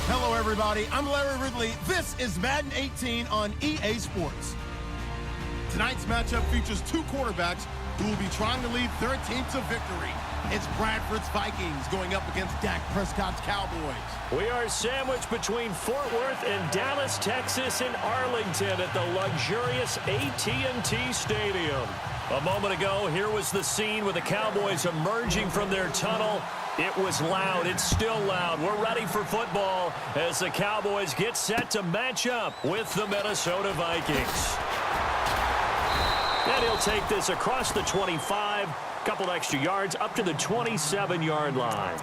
Hello, everybody. I'm Larry Ridley. This is Madden 18 on EA Sports. Tonight's matchup features two quarterbacks who will be trying to lead their team to victory. It's Bradford's Vikings going up against Dak Prescott's Cowboys. We are sandwiched between Fort Worth and Dallas, Texas, and Arlington at the luxurious AT&T Stadium. A moment ago, here was the scene with the Cowboys emerging from their tunnel. It was loud. It's still loud. We're ready for football as the Cowboys get set to match up with the Minnesota Vikings. And he'll take this across the 25, couple extra yards up to the 27-yard line.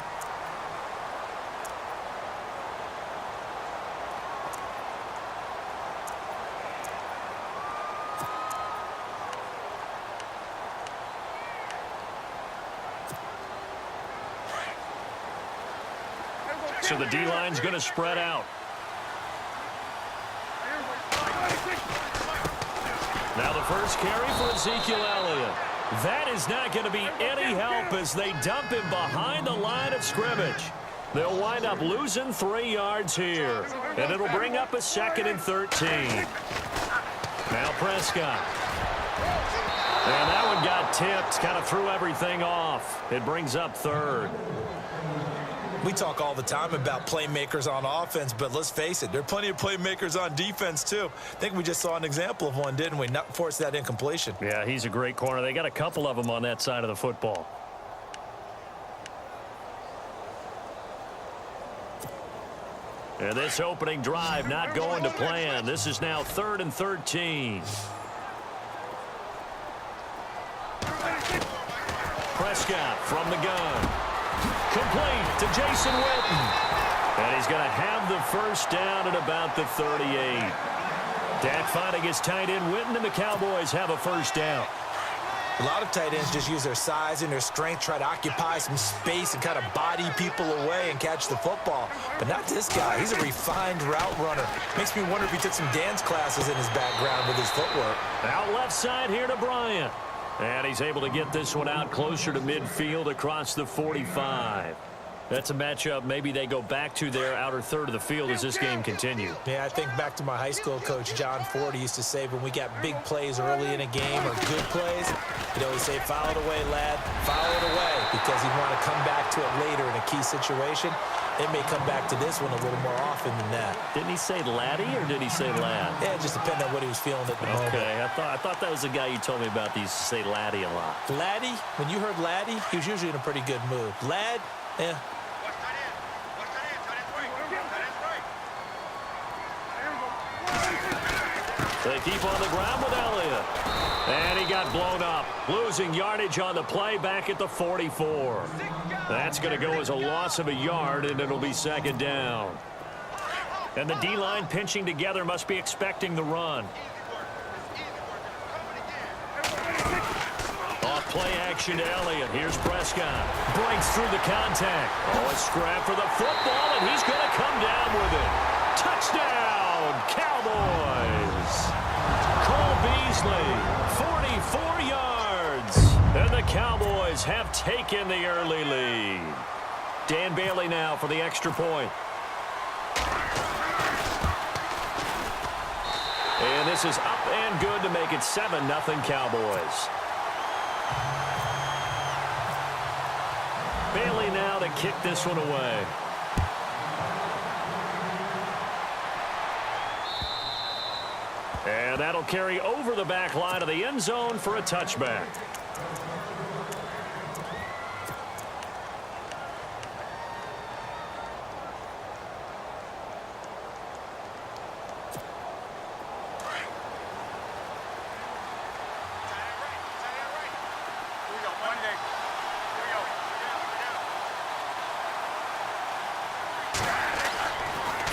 So the D-line's going to spread out. Now the first carry for Ezekiel Elliott. That is not going to be any help as they dump him behind the line of scrimmage. They'll wind up losing 3 yards here. And it'll bring up a 2nd and 13. Now Prescott. And that one got tipped, kind of threw everything off. It brings up 3rd. We talk all the time about playmakers on offense, but let's face it, there are plenty of playmakers on defense, too. I think we just saw an example of one, didn't we? Not force that incompletion. Yeah, he's a great corner. They got a couple of them on that side of the football. And this opening drive not going to plan. This is now 3rd and 13. Prescott from the gun. Complete to Jason Witten. And he's going to have the first down at about the 38. Dak finding his tight end Witten, and the Cowboys have a first down. A lot of tight ends just use their size and their strength, try to occupy some space and kind of body people away and catch the football. But not this guy. He's a refined route runner. Makes me wonder if he took some dance classes in his background with his footwork. Out left side here to Bryant. And he's able to get this one out closer to midfield across the 45. That's a matchup maybe they go back to their outer third of the field as this game continues. Yeah, I think back to my high school coach, John Ford. He used to say when we got big plays early in a game or good plays, he'd always say, foul it away, lad, foul it away, because he'd want to come back to it later in a key situation. It may come back to this one a little more often than that. Didn't he say laddie or did he say lad? Yeah, it just depended on what he was feeling at the moment. Okay, I thought that was the guy you told me about. He used to say laddie a lot. Laddie, when you heard laddie, he was usually in a pretty good mood. Lad, yeah. They keep on the ground with Elliott. And he got blown up. Losing yardage on the play back at the 44. That's going to go as a loss of a yard, and it'll be 2nd down. And the D-line pinching together must be expecting the run. Off play action to Elliott. Here's Prescott. Breaks through the contact. Oh, a scrap for the football, and he's going to come down with it. Touchdown, Cowboys. Cole Beasley, 44 yards. And the Cowboys have taken the early lead. Dan Bailey now for the extra point. And this is up and good to make it 7-0 Cowboys. Bailey now to kick this one away. And that'll carry over the back line of the end zone for a touchback.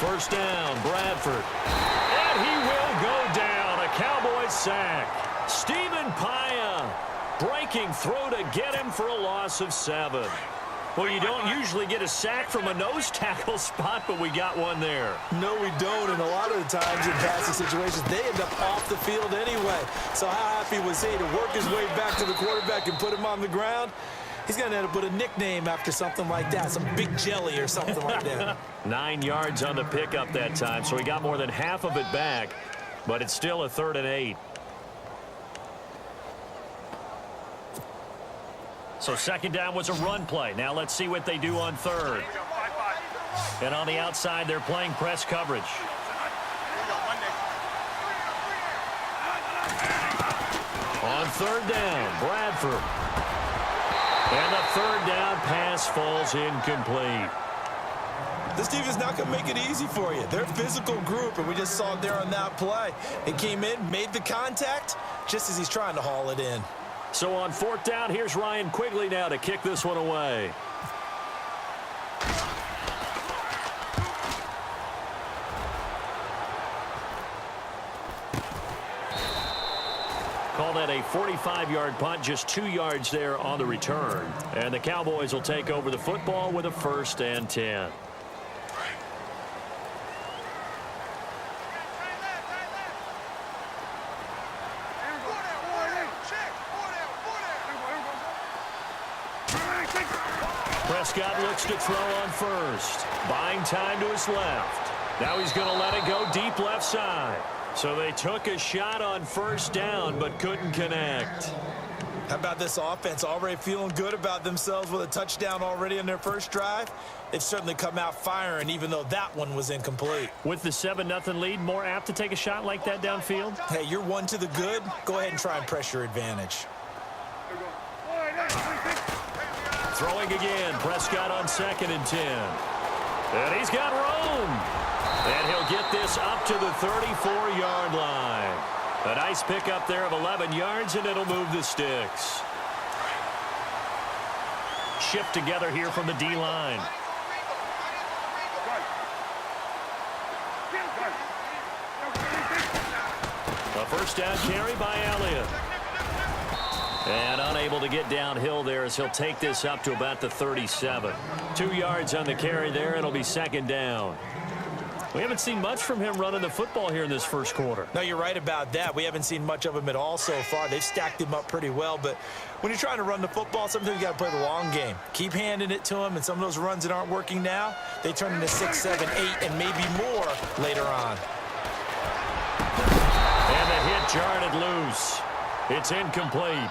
First down, Bradford. And he will go down. A Cowboys sack. Stephen Paya breaking through to get him for a loss of 7. Well, you don't usually get a sack from a nose tackle spot, but we got one there. No, we don't, and a lot of the times in passing situations, they end up off the field anyway. So how happy was he to work his way back to the quarterback and put him on the ground? He's going to end up with a nickname after something like that, some big jelly or something like that. 9 yards on the pickup that time, so he got more than half of it back, but it's still a 3rd and 8. So 2nd down was a run play. Now let's see what they do on 3rd. And on the outside, they're playing press coverage. On 3rd down, Bradford. And the 3rd down pass falls incomplete. This team is not going to make it easy for you. They're a physical group, and we just saw it there on that play. It came in, made the contact, just as he's trying to haul it in. So on 4th down, here's Ryan Quigley now to kick this one away. Call that a 45-yard punt, just 2 yards there on the return. And the Cowboys will take over the football with a 1st and 10. Prescott looks to throw on 1st. Buying time to his left. Now he's going to let it go deep left side. So they took a shot on 1st down but couldn't connect. How about this offense? Already feeling good about themselves with a touchdown already in their first drive. They've certainly come out firing, even though that one was incomplete. With the 7-0 lead, more apt to take a shot like that downfield? Hey, you're 1 to the good. Go ahead and try and press your advantage. Throwing again, Prescott on 2nd and 10. And he's got room. And he'll get this up to the 34-yard line. A nice pickup there of 11 yards, and it'll move the sticks. Shift together here from the D-line. A 1st down carry by Elliott. And unable to get downhill there as he'll take this up to about the 37. 2 yards on the carry there. It'll be 2nd down. We haven't seen much from him running the football here in this first quarter. No, you're right about that. We haven't seen much of him at all so far. They've stacked him up pretty well, but when you're trying to run the football, sometimes you got to play the long game. Keep handing it to him, and some of those runs that aren't working now, they turn into 6, 7, 8, and maybe more later on. And the hit jarred it loose. It's incomplete.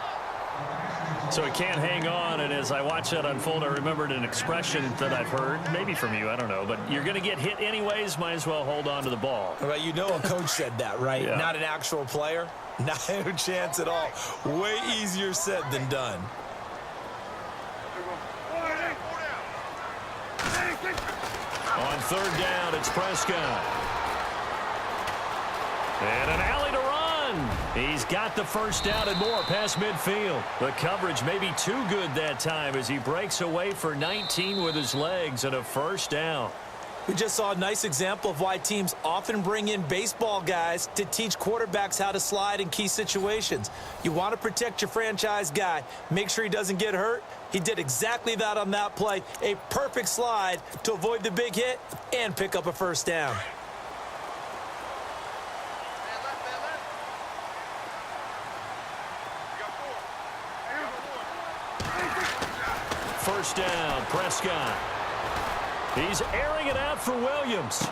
So he can't hang on, and as I watch that unfold, I remembered an expression that I've heard, maybe from you, I don't know, but you're going to get hit anyways, might as well hold on to the ball. Well, you know a coach said that, right? Yeah. Not an actual player. Not a chance at all. Way easier said than done. On 3rd down, it's Prescott. And an alley to run. He's got the 1st down and more past midfield. The coverage may be too good that time as he breaks away for 19 with his legs and a 1st down. We just saw a nice example of why teams often bring in baseball guys to teach quarterbacks how to slide in key situations. You want to protect your franchise guy. Make sure he doesn't get hurt. He did exactly that on that play. A perfect slide to avoid the big hit and pick up a 1st down. First down, Prescott. He's airing it out for Williams.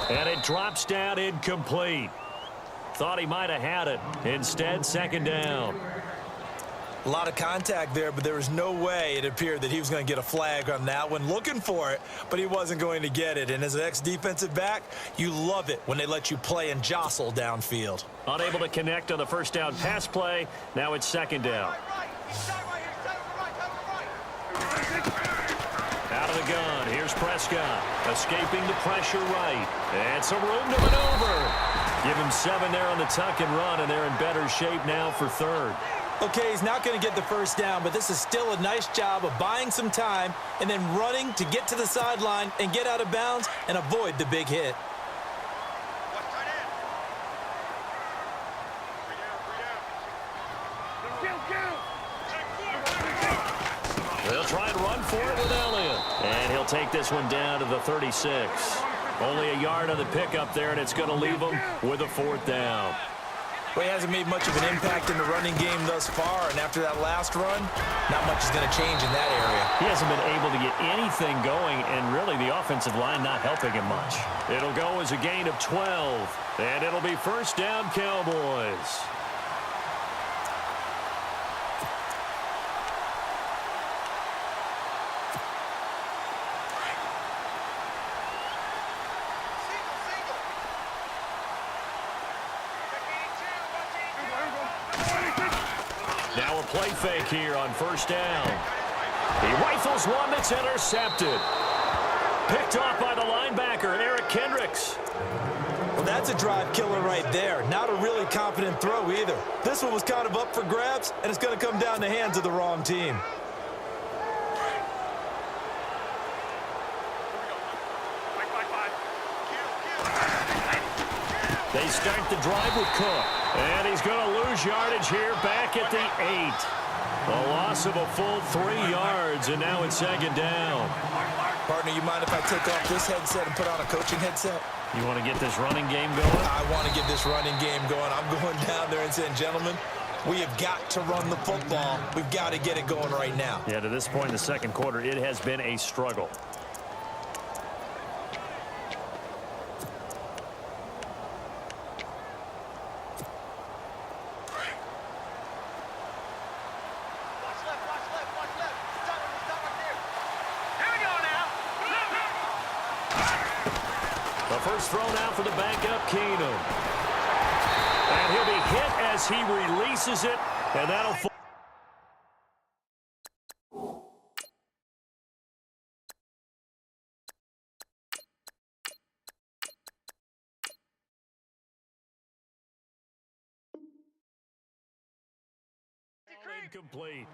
And it drops down incomplete. Thought he might have had it. Instead, 2nd down. A lot of contact there, but there was no way it appeared that he was going to get a flag on that one. Looking for it, but he wasn't going to get it. And as an ex-defensive back, you love it when they let you play and jostle downfield. Unable to connect on the 1st down pass play. Now it's 2nd down. Out of the gun, here's Prescott. Escaping the pressure right. And some room to maneuver. Give him 7 there on the tuck and run, and they're in better shape now for 3rd. Okay, he's not going to get the 1st down, but this is still a nice job of buying some time and then running to get to the sideline and get out of bounds and avoid the big hit. They'll try and run for it with Elliott. And he'll take this one down to the 36. Only a yard on the pickup there, and it's going to leave him with a 4th down. Well, he hasn't made much of an impact in the running game thus far, and after that last run, not much is going to change in that area. He hasn't been able to get anything going, and really the offensive line not helping him much. It'll go as a gain of 12, and it'll be first down, Cowboys. Now a play fake here on first down. He rifles one that's intercepted. Picked off by the linebacker, Eric Kendricks. Well, that's a drive killer right there. Not a really confident throw either. This one was kind of up for grabs, and it's going to come down the hands of the wrong team. They start the drive with Cook. And he's going to lose yardage here back at the 8. A loss of a full 3 yards, and now it's second down. Partner, you mind if I take off this headset and put on a coaching headset? You want to get this running game going? I want to get this running game going. I'm going down there and saying, gentlemen, we have got to run the football. We've got to get it going right now. Yeah, to this point in the second quarter, it has been a struggle. First thrown out for the backup, Keenum. And he'll be hit as he releases it, and that'll fall. Incomplete.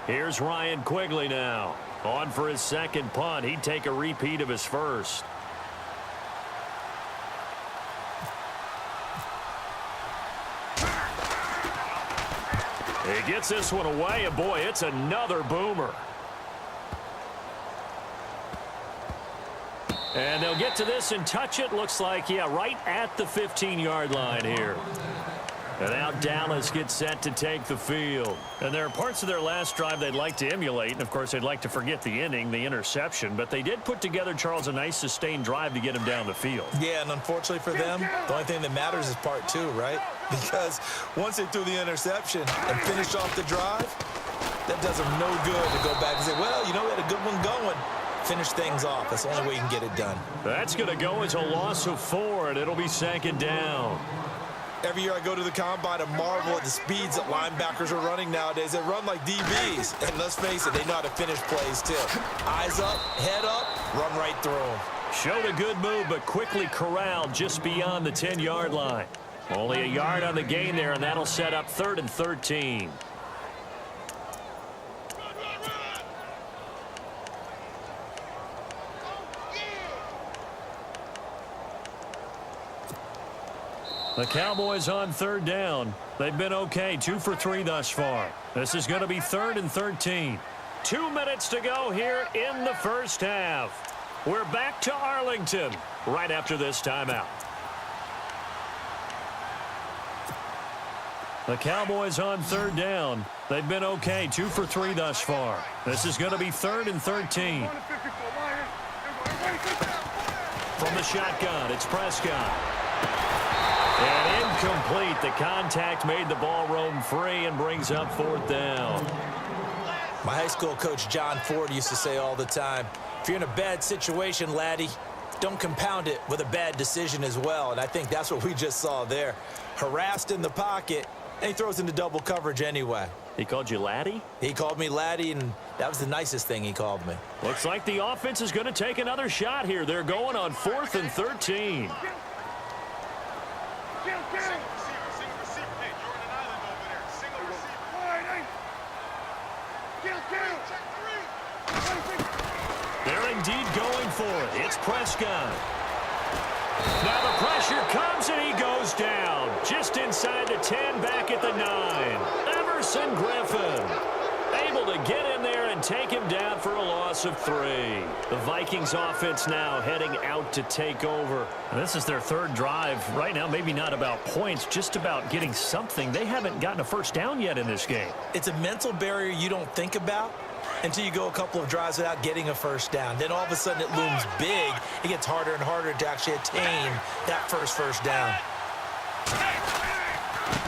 Here's Ryan Quigley now. On for his second punt. He'd take a repeat of his first. He gets this one away, and boy, it's another boomer. And they'll get to this and touch it. Looks like, yeah, right at the 15-yard line here. And now Dallas gets set to take the field. And there are parts of their last drive they'd like to emulate. And, of course, they'd like to forget the inning, the interception. But they did put together, Charles, a nice sustained drive to get him down the field. Yeah, and unfortunately for them, the only thing that matters is part 2, right? Because once they threw the interception and finished off the drive, that does them no good to go back and say, well, you know, we had a good one going. Finish things off. That's the only way you can get it done. That's going to go as a loss of 4, and it'll be second down. Every year I go to the combine and marvel at the speeds that linebackers are running nowadays. They run like DBs. And let's face it, they know how to finish plays too. Eyes up, head up, run right through them. Showed a good move, but quickly corralled just beyond the 10-yard line. Only a yard on the gain there, and that'll set up 3rd and 13. The Cowboys on 3rd down. They've been okay, 2 for 3 thus far. This is going to be 3rd and 13. 2 minutes to go here in the first half. We're back to Arlington right after this timeout. The Cowboys on 3rd down. They've been okay, 2 for 3 thus far. This is going to be 3rd and 13. From the shotgun, it's Prescott. And incomplete. The contact made the ball roam free and brings up 4th down. My high school coach, John Ford, used to say all the time, if you're in a bad situation, laddie, don't compound it with a bad decision as well. And I think that's what we just saw there. Harassed in the pocket, and he throws into double coverage anyway. He called you laddie? He called me laddie, and that was the nicest thing he called me. Looks like the offense is going to take another shot here. They're going on 4th and 13. They're indeed going for it. It's Prescott. Now the pressure comes and he goes down. Just inside the 10, back at the 9. Emerson Griffin able to get in take him down for a loss of 3. The Vikings offense now heading out to take over. And this is their third drive. Right now, maybe not about points, just about getting something. They haven't gotten a first down yet in this game. It's a mental barrier you don't think about until you go a couple of drives without getting a first down. Then all of a sudden it looms big. It gets harder and harder to actually attain that first down.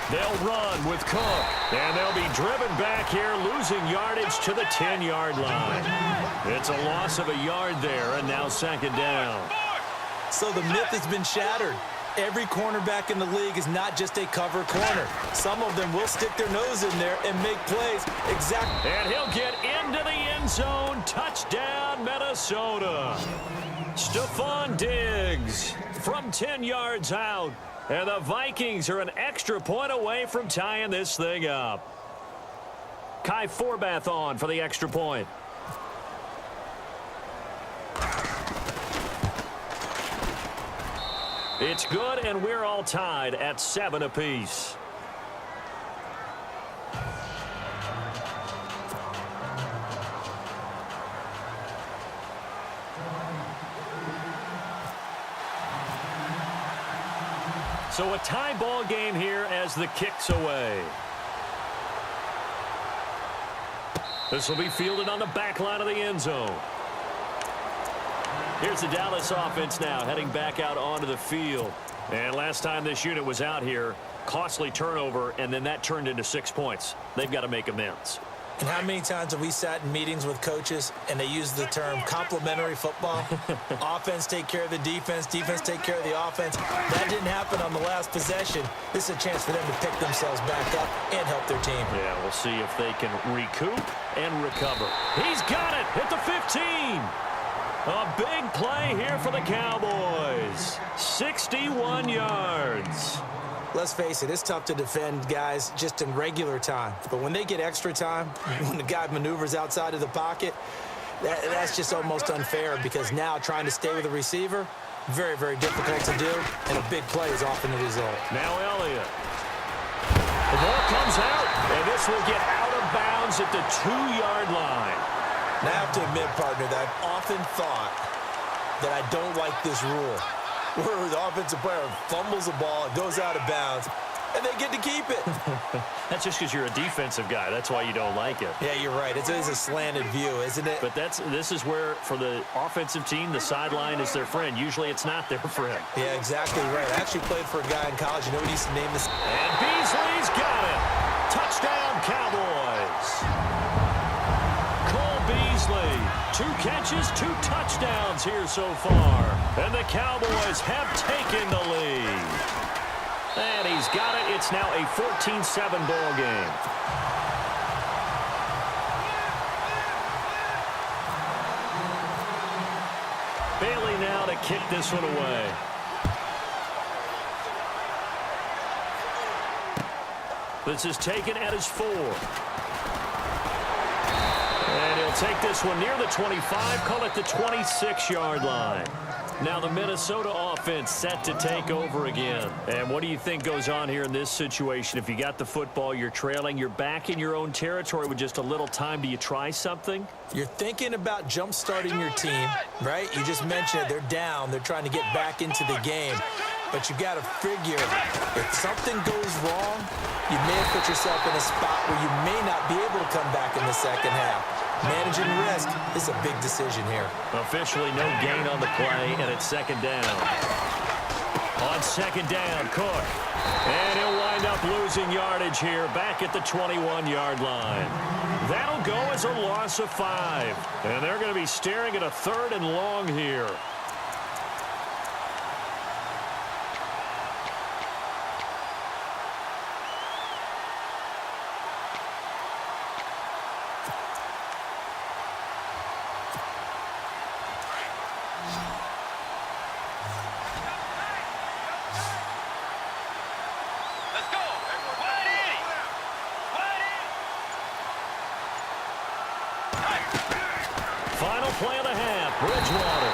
They'll run with Cook, and they'll be driven back here, losing yardage to the 10-yard line. It's a loss of a yard there, and now second down. So the myth has been shattered. Every cornerback in the league is not just a cover corner. Some of them will stick their nose in there and make plays. Exactly. And he'll get into the end zone. Touchdown, Minnesota. Stephon Diggs from 10 yards out. And the Vikings are an extra point away from tying this thing up. Kai Forbath on for the extra point. It's good, and we're all tied at 7 apiece. So a tie ball game here as the kick's away. This will be fielded on the back line of the end zone. Here's the Dallas offense now heading back out onto the field. And last time this unit was out here, costly turnover, and then that turned into 6 points. They've got to make amends. And how many times have we sat in meetings with coaches and they use the term complementary football? Offense take care of the defense, defense take care of the offense. That didn't happen on the last possession. This is a chance for them to pick themselves back up and help their team. Yeah, we'll see if they can recoup and recover. He's got it at the 15. A big play here for the Cowboys. 61 yards. Let's face it, it's tough to defend guys just in regular time. But when they get extra time, when the guy maneuvers outside of the pocket, that's just almost unfair because now trying to stay with the receiver, very, very difficult to do, and a big play is often the result. Now Elliott. The ball comes out, and this will get out of bounds at the 2-yard line. Now I have to admit, partner, that I've often thought that I don't like this rule, where the offensive player fumbles the ball, it goes out of bounds, and they get to keep it. That's just because you're a defensive guy. That's why you don't like it. Yeah, you're right. It's always a slanted view, isn't it? But this is where, for the offensive team, the sideline is their friend. Usually it's not their friend. Yeah, exactly right. I actually played for a guy in college. You know what he used to name this? And Beasley's got it. Touchdown, Cowboys. Cole Beasley. 2 catches, 2 touchdowns here so far. And the Cowboys have taken the lead. And he's got it. It's now a 14-7 ball game. Bailey now to kick this one away. This is taken at his 4. And he'll take this one near the 25, call it the 26-yard line. Now the Minnesota offense set to take over again. And what do you think goes on here in this situation? If you got the football, you're trailing, you're back in your own territory with just a little time. Do you try something? You're thinking about jump-starting your team, right? You just mentioned it. They're down. They're trying to get back into the game. But you got to figure if something goes wrong, you may have put yourself in a spot where you may not be able to come back in the second half. Managing risk is a big decision here. Officially no gain on the play, and it's second down. On second down, Cook. And he'll wind up losing yardage here back at the 21-yard line. That'll go as a loss of 5. And they're going to be staring at a 3rd and long here. Final play of the half, Bridgewater.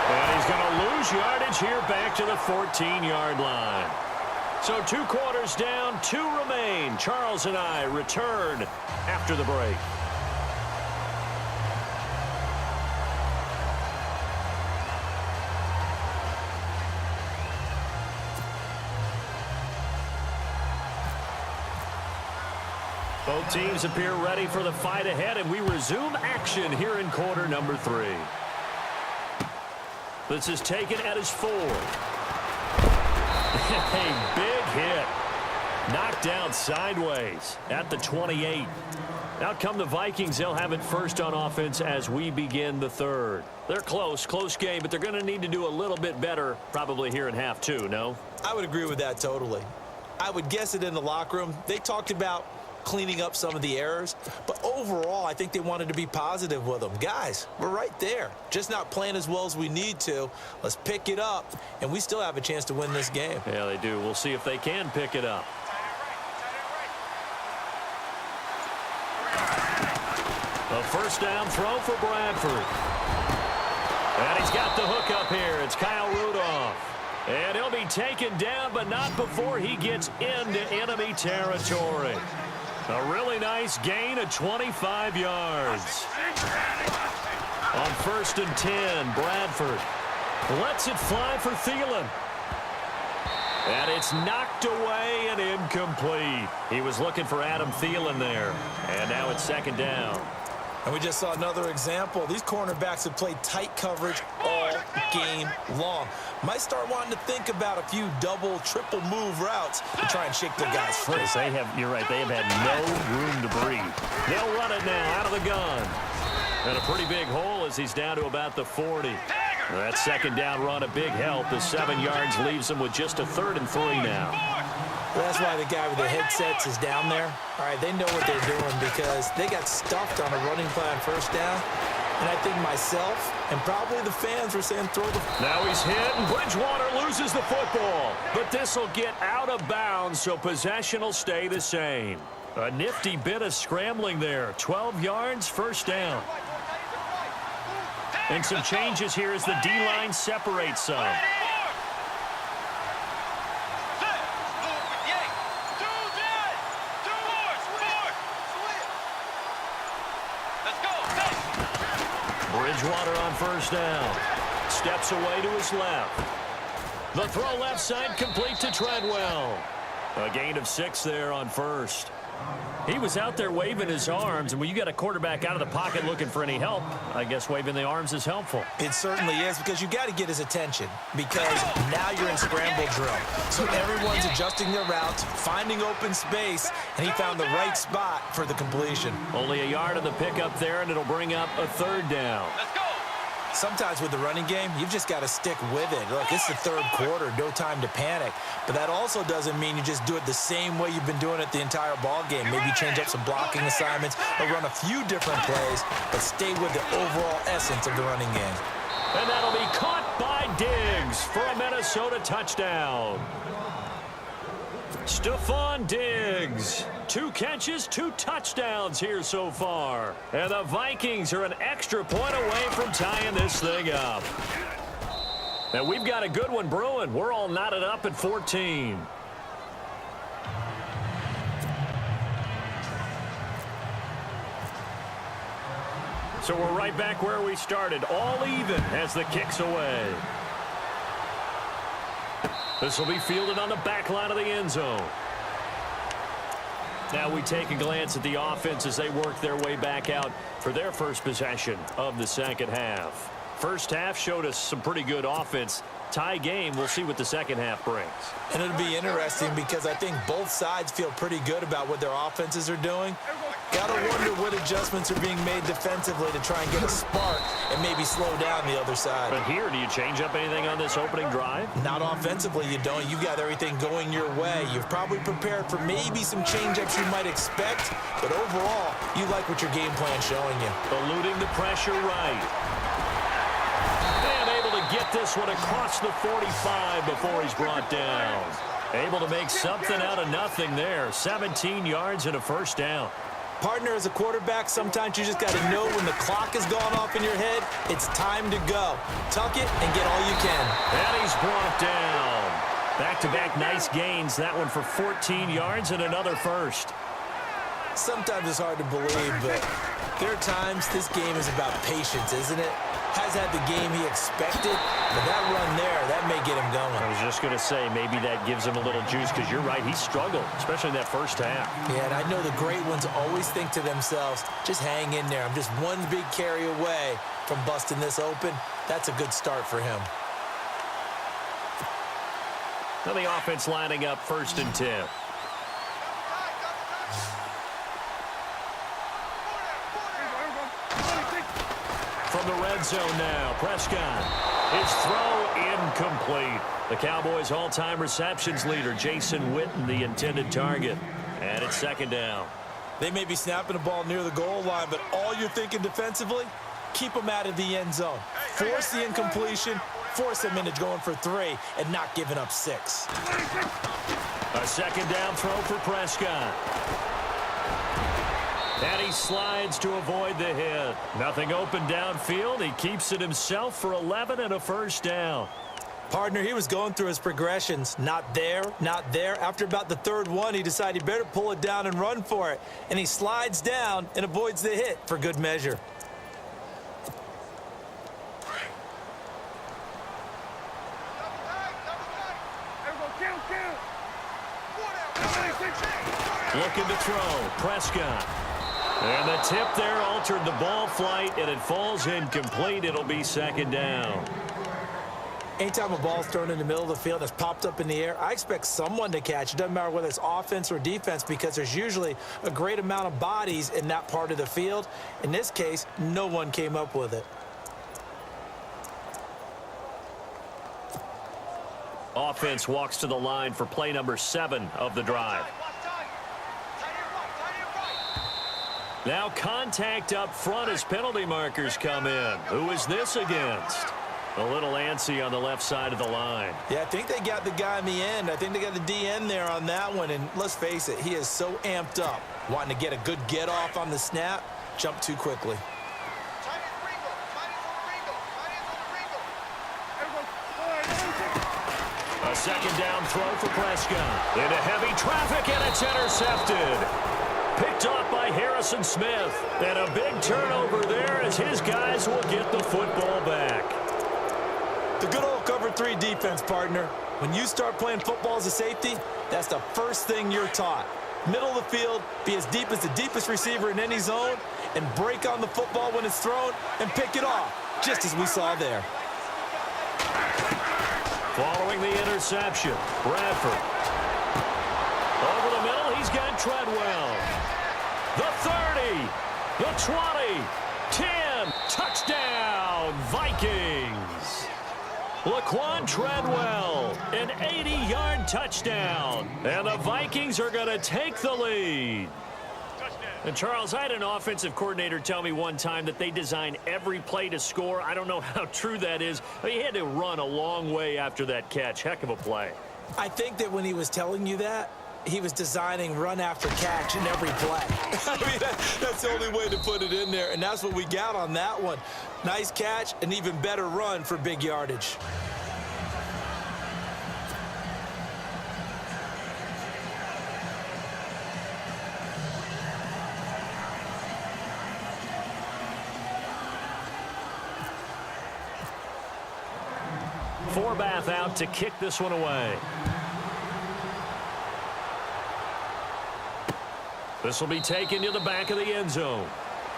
And he's going to lose yardage here back to the 14-yard line. So 2 quarters down, 2 remain. Charles and I return after the break. Both teams appear ready for the fight ahead, and we resume action here in quarter number 3. This is taken at his 4. A big hit. Knocked down sideways at the 28. Out come the Vikings. They'll have it first on offense as we begin the third. They're close game, but they're going to need to do a little bit better probably here in half 2, no? I would agree with that totally. I would guess it in the locker room. They talked about cleaning up some of the errors, but overall, I think they wanted to be positive with them. Guys, we're right there. Just not playing as well as we need to. Let's pick it up, and we still have a chance to win this game. Yeah, they do. We'll see if they can pick it up. A first down throw for Bradford. And he's got the hook up here. It's Kyle Rudolph. And he'll be taken down, but not before he gets into enemy territory. A really nice gain of 25 yards. On 1st and 10, Bradford lets it fly for Thielen. And it's knocked away and incomplete. He was looking for Adam Thielen there. And now it's 2nd down. And we just saw another example. These cornerbacks have played tight coverage all game long. Might start wanting to think about a few double, triple move routes to try and shake their guys free. You're right, they have had no room to breathe. They'll run it now out of the gun. And a pretty big hole as he's down to about the 40. That 2nd down run a big help. The 7 yards leaves him with just a 3rd and 3 now. Well, that's why the guy with the headsets is down there. All right, they know what they're doing because they got stuffed on a running play on 1st down. And I think myself and probably the fans were saying throw the... Now he's hit, and Bridgewater loses the football. But this will get out of bounds, so possession will stay the same. A nifty bit of scrambling there. 12 yards, 1st down. And some changes here as the D-line separates some. Bridgewater on 1st down. Steps away to his left. The throw left side complete to Treadwell. A gain of 6 there on 1st. He was out there waving his arms, and when you got a quarterback out of the pocket looking for any help, I guess waving the arms is helpful. It certainly is, because you got to get his attention, because now you're in scramble drill. So everyone's adjusting their routes, finding open space, and he found the right spot for the completion. Only a yard of the pickup there, and it'll bring up a 3rd down. Let's go. Sometimes with the running game, you've just got to stick with it. Look, it's the 3rd quarter, no time to panic. But that also doesn't mean you just do it the same way you've been doing it the entire ball game. Maybe change up some blocking assignments or run a few different plays, but stay with the overall essence of the running game. And that'll be caught by Diggs for a Minnesota touchdown. Stephon Diggs. 2 catches, 2 touchdowns here so far. And the Vikings are an extra point away from tying this thing up. And we've got a good one brewing. We're all knotted up at 14. So we're right back where we started, all even as the kick's away. This will be fielded on the back line of the end zone. Now we take a glance at the offense as they work their way back out for their first possession of the 2nd half. First half showed us some pretty good offense. Tie game, we'll see what the 2nd half brings. And it'll be interesting because I think both sides feel pretty good about what their offenses are doing. Got to wonder what adjustments are being made defensively to try and get a spark and maybe slow down the other side. But here, do you change up anything on this opening drive? Not offensively, you don't. You got everything going your way. You've probably prepared for maybe some change-ups you might expect, but overall, you like what your game plan's showing you. Eluding the pressure right. And able to get this one across the 45 before he's brought down. Able to make something out of nothing there. 17 yards and a 1st down. Partner, as a quarterback, sometimes you just got to know when the clock has gone off in your head, it's time to go. Tuck it and get all you can. And he's brought down. Back-to-back nice gains. That one for 14 yards and another 1st. Sometimes it's hard to believe, but there are times this game is about patience, isn't it? Has had the game he expected, but that run there, that may get him going. I was just going to say, maybe that gives him a little juice, because you're right, he struggled, especially in that first half. Yeah, and I know the great ones always think to themselves, just hang in there. I'm just one big carry away from busting this open. That's a good start for him. Now the offense lining up 1st and 10. From the red zone now, Prescott. His throw incomplete. The Cowboys' all-time receptions leader, Jason Witten, the intended target. And it's 2nd down. They may be snapping the ball near the goal line, but all you're thinking defensively, keep them out of the end zone. Force the incompletion, force them into going for 3, and not giving up 6. A 2nd down throw for Prescott. And he slides to avoid the hit. Nothing open downfield. He keeps it himself for 11 and a 1st down. Partner, he was going through his progressions. Not there, not there. After about the 3rd one, he decided he better pull it down and run for it. And he slides down and avoids the hit for good measure. Looking to throw. Prescott. And the tip there altered the ball flight, and it falls incomplete. It'll be 2nd down. Anytime a ball's thrown in the middle of the field that's popped up in the air, I expect someone to catch. It doesn't matter whether it's offense or defense, because there's usually a great amount of bodies in that part of the field. In this case, no one came up with it. Offense walks to the line for play number 7 of the drive. Now contact up front as penalty markers come in. Who is this against? A little antsy on the left side of the line. Yeah, I think they got the guy in the end. I think they got the DN there on that one. And let's face it, he is so amped up, wanting to get a good get off on the snap, jump too quickly. A 2nd down throw for Prescott. Into heavy traffic, and it's intercepted. Picked off by Harrison Smith. And a big turnover there as his guys will get the football back. The good old cover 3 defense, partner. When you start playing football as a safety, that's the first thing you're taught. Middle of the field, be as deep as the deepest receiver in any zone, and break on the football when it's thrown and pick it off, just as we saw there. Following the interception, Bradford. Over the middle, he's got Treadwell. The 30, the 20, 10, touchdown, Vikings. Laquan Treadwell, an 80-yard touchdown. And the Vikings are going to take the lead. And, Charles, I had an offensive coordinator tell me one time that they design every play to score. I don't know how true that is. But he had to run a long way after that catch. Heck of a play. I think that when he was telling you that, he was designing run after catch in every play. I mean, that's the only way to put it in there, and that's what we got on that one. Nice catch, an even better run for big yardage. Forbath out to kick this one away. This will be taken to the back of the end zone.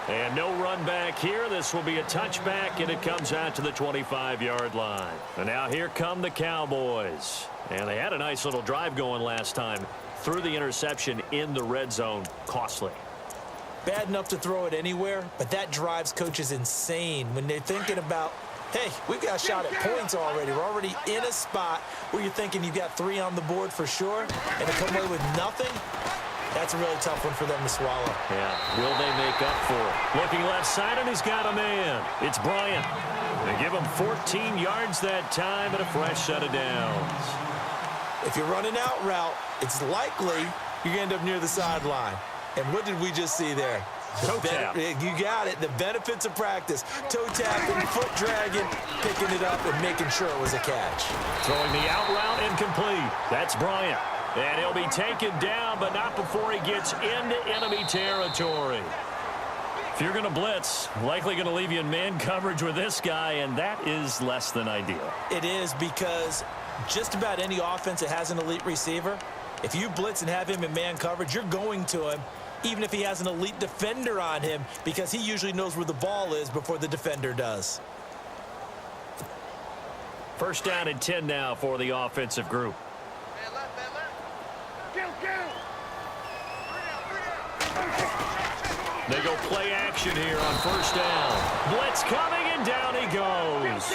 And no run back here. This will be a touchback, and it comes out to the 25-yard line. And now here come the Cowboys. And they had a nice little drive going last time. Threw the interception in the red zone. Costly. Bad enough to throw it anywhere, but that drives coaches insane when they're thinking about, hey, we've got a shot at points already. We're already in a spot where you're thinking you've got 3 on the board for sure, and to come away with nothing, that's a really tough one for them to swallow. Yeah, will they make up for it? Looking left side, and he's got a man. It's Bryant. They give him 14 yards that time and a fresh set of downs. If you're running out route, it's likely you're going to end up near the sideline. And what did we just see there? Toe tap. You got it. The benefits of practice. Toe tapping, foot dragging, picking it up, and making sure it was a catch. Throwing the out route incomplete. That's Bryant. And he'll be taken down, but not before he gets into enemy territory. If you're going to blitz, likely going to leave you in man coverage with this guy, and that is less than ideal. It is, because just about any offense that has an elite receiver, if you blitz and have him in man coverage, you're going to him, even if he has an elite defender on him, because he usually knows where the ball is before the defender does. First down and 10 now for the offensive group. They go play action here on first down. Blitz coming, and down he goes.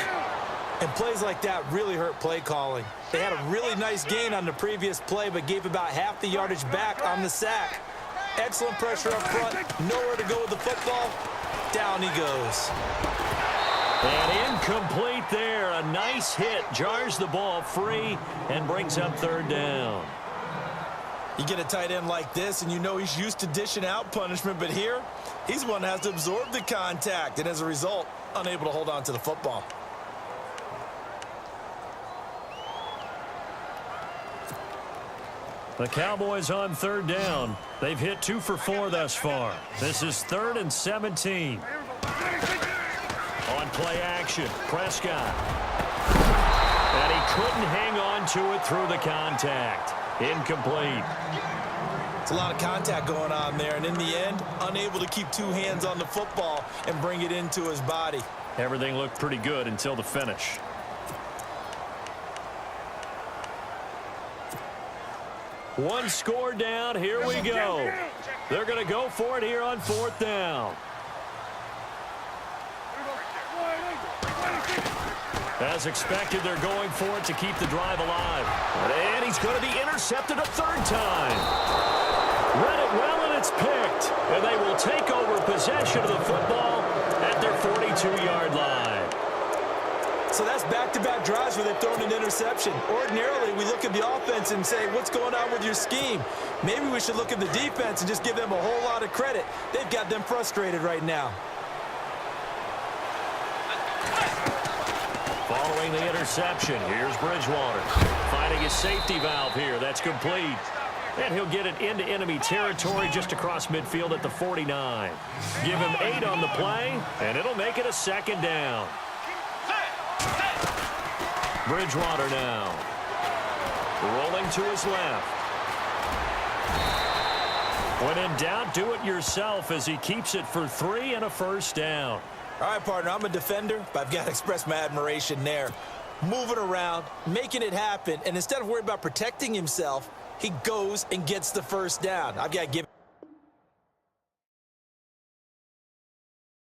And plays like that really hurt play calling. They had a really nice gain on the previous play, but gave about half the yardage back on the sack. Excellent pressure up front. Nowhere to go with the football. Down he goes. And incomplete there. A nice hit. Jars the ball free and brings up third down. You get a tight end like this, and you know he's used to dishing out punishment, but here, he's one that has to absorb the contact, and as a result, unable to hold on to the football. The Cowboys on third down. They've hit 2 for 4 thus far. This is 3rd and 17. On play action, Prescott. And he couldn't hang on to it through the contact. Incomplete. It's a lot of contact going on there, and in the end, unable to keep 2 hands on the football and bring it into his body. Everything looked pretty good until the finish. One score down. Here we go. They're going to go for it here on 4th down. As expected, they're going for it to keep the drive alive. And he's going to be intercepted a 3rd time. Read it well, and it's picked. And they will take over possession of the football at their 42-yard line. So that's back-to-back drives where they've thrown an interception. Ordinarily, we look at the offense and say, what's going on with your scheme? Maybe we should look at the defense and just give them a whole lot of credit. They've got them frustrated right now. Following the interception, here's Bridgewater. Finding his safety valve here. That's complete. And he'll get it into enemy territory just across midfield at the 49. Give him 8 on the play, and it'll make it a 2nd down. Bridgewater now. Rolling to his left. When in doubt, do it yourself as he keeps it for 3 and a first down. All right, partner, I'm a defender, but I've got to express my admiration there. Moving around, making it happen, and instead of worrying about protecting himself, he goes and gets the first down. I've got to give